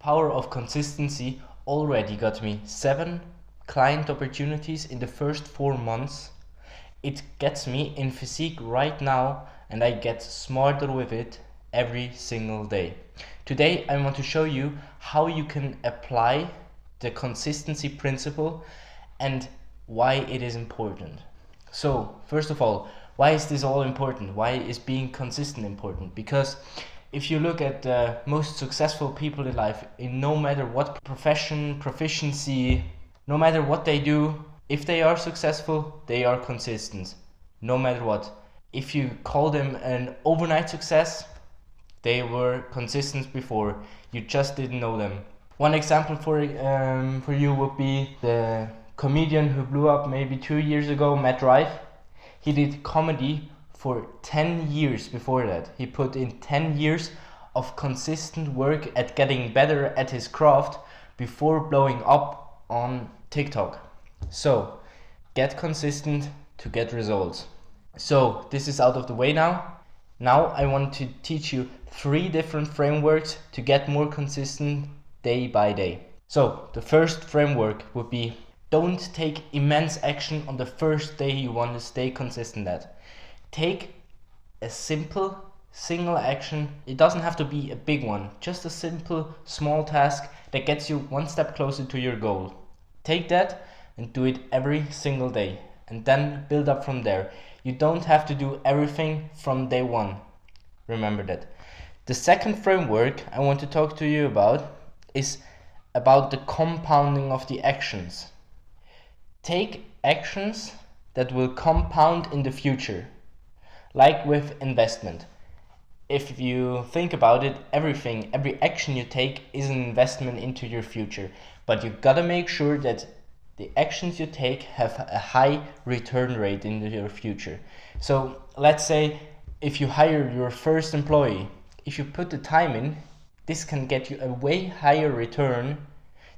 power of consistency already got me 7 client opportunities in the first 4 months. It gets me in physique right now, and I get smarter with it every single day. Today I want to show you how you can apply the consistency principle and why it is important. So first of all, why is this all important? Why is being consistent important? Because if you look at the most successful people in life, in no matter what profession, proficiency, no matter what they do, if they are successful, they are consistent, no matter what. If you call them an overnight success, they were consistent before, you just didn't know them. One example for you would be the comedian who blew up maybe 2 years ago, Matt Rife. He did comedy for 10 years before that. He put in 10 years of consistent work at getting better at his craft before blowing up on TikTok. So, get consistent to get results. So, this is out of the way now. Now I want to teach you 3 different frameworks to get more consistent day by day. So, the first framework would be: don't take immense action on the first day you want to stay consistent at. Take a simple, single action. It doesn't have to be a big one, just a simple, small task that gets you one step closer to your goal. Take that and do it every single day, and then build up from there. You don't have to do everything from day one. Remember that. The second framework I want to talk to you about is about the compounding of the actions. Take actions that will compound in the future, like with investment. If you think about it, every action you take is an investment into your future, but you gotta make sure that the actions you take have a high return rate in your future. So let's say if you hire your first employee, if you put the time in, this can get you a way higher return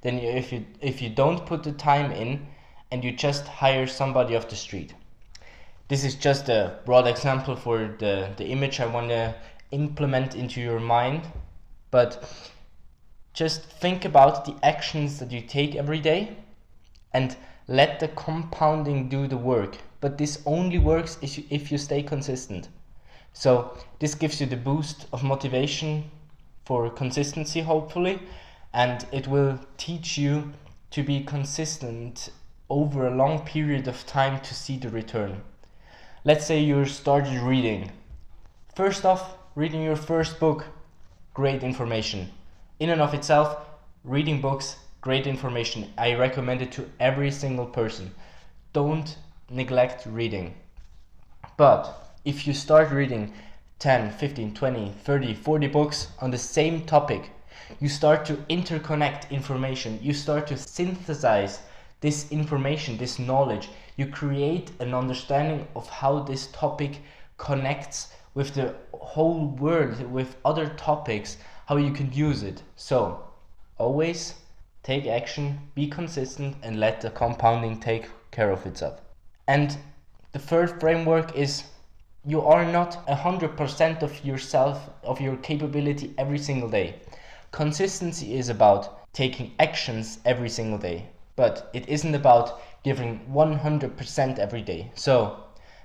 than if you don't put the time in and you just hire somebody off the street. This is just a broad example for the image I want to implement into your mind, but just think about the actions that you take every day and let the compounding do the work. But this only works if you stay consistent. So this gives you the boost of motivation for consistency, hopefully, and it will teach you to be consistent over a long period of time to see the return. Let's say you started reading. First off, reading your first book, great information. In and of itself, reading books, great information. I recommend it to every single person. Don't neglect reading. But if you start reading 10, 15, 20, 30, 40 books on the same topic, you start to interconnect information. You start to synthesize this information, this knowledge. You create an understanding of how this topic connects with the whole world, with other topics, how you can use it. So always take action, be consistent, and let the compounding take care of itself. And the third framework is: you are not 100% of yourself, of your capability every single day. Consistency is about taking actions every single day, but it isn't about giving 100% every day. So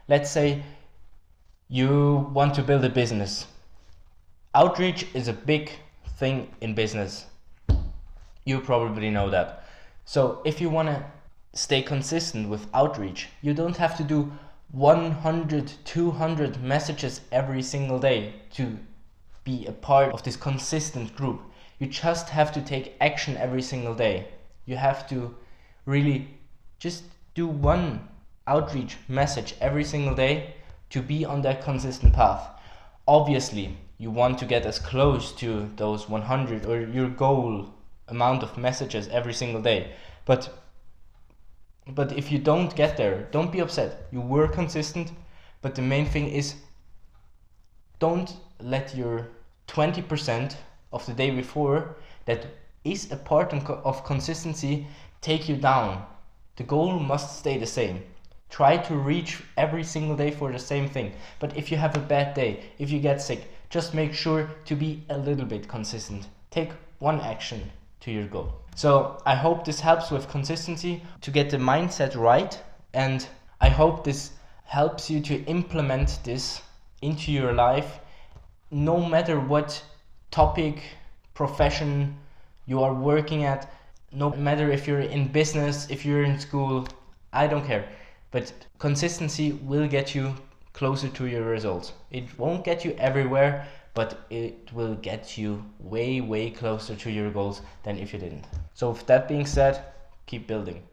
let's say you want to build a business. Outreach is a big thing in business. You probably know that. So if you want to stay consistent with outreach, you don't have to do 100, 200 messages every single day to be a part of this consistent group. You just have to take action every single day. You have to really just do one outreach message every single day to be on that consistent path. Obviously, you want to get as close to those 100 or your goal amount of messages every single day. But if you don't get there, don't be upset. You were consistent, but the main thing is don't let your 20% of the day before that is a part of consistency take you down. The goal must stay the same. Try to reach every single day for the same thing. But if you have a bad day, if you get sick, just make sure to be a little bit consistent. Take one action to your goal. So I hope this helps with consistency to get the mindset right, and I hope this helps you to implement this into your life, no matter what topic, profession you are working at, no matter if you're in business, if you're in school, I don't care. But consistency will get you closer to your results. It won't get you everywhere, but it will get you way, way closer to your goals than if you didn't. So with that being said, keep building.